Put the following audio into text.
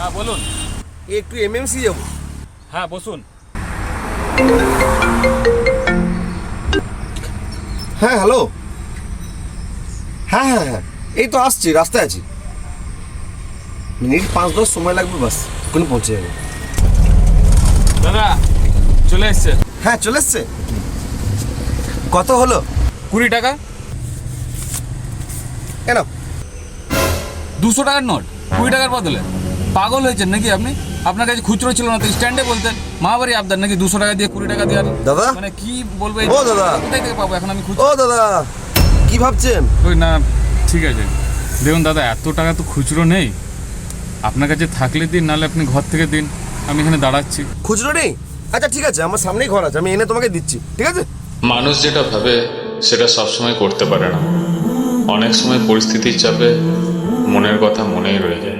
হ্যাঁ বলুন। একটু এমএমসি যাবো। হ্যাঁ বসুন। হ্যাঁ হ্যালো। হ্যাঁ হ্যাঁ হ্যাঁ, এই তো আসছি, রাস্তায় আছি। মিনিট 5-10 সময় লাগবে, বাস এক্ষুনি পৌঁছে যাবে। দাদা চলে এসছে। হ্যাঁ চলে এসছে। কত হলো? 20 টাকা। কেন? 200 টাকার নোট 20 টাকার বদলে? পাগল হয়েছেন নাকি আপনি? আপনার কাছে খুচরো ছিল না তো স্ট্যান্ডে বলতেন। মামাবাড়ি আবদার নাকি 200 টাকা দিয়ে 20 টাকা দেওয়ার? দাদা, মানে কি বলবো? ও দাদা, কোথায় থেকে পাবো এখন আমি ও খুচরো? দাদা, কি ভাবছেন? ওই না, ঠিক আছে দেখুন দাদা, এত টাকা তো খুচরো নেই। আপনার কাছে থাকলে দিন, নাহলে আপনি ঘর থেকে দিন, আমি এখানে দাঁড়াচ্ছি। খুচরো নেই? আচ্ছা ঠিক আছে, আমার সামনেই ঘর আছে, আমি এনে তোমাকে দিচ্ছি, ঠিক আছে? মানুষ যেটা ভাবে সেটা সবসময় করতে পারে না। অনেক সময় পরিস্থিতির চাপে মনের কথা মনেই রয়ে যায়।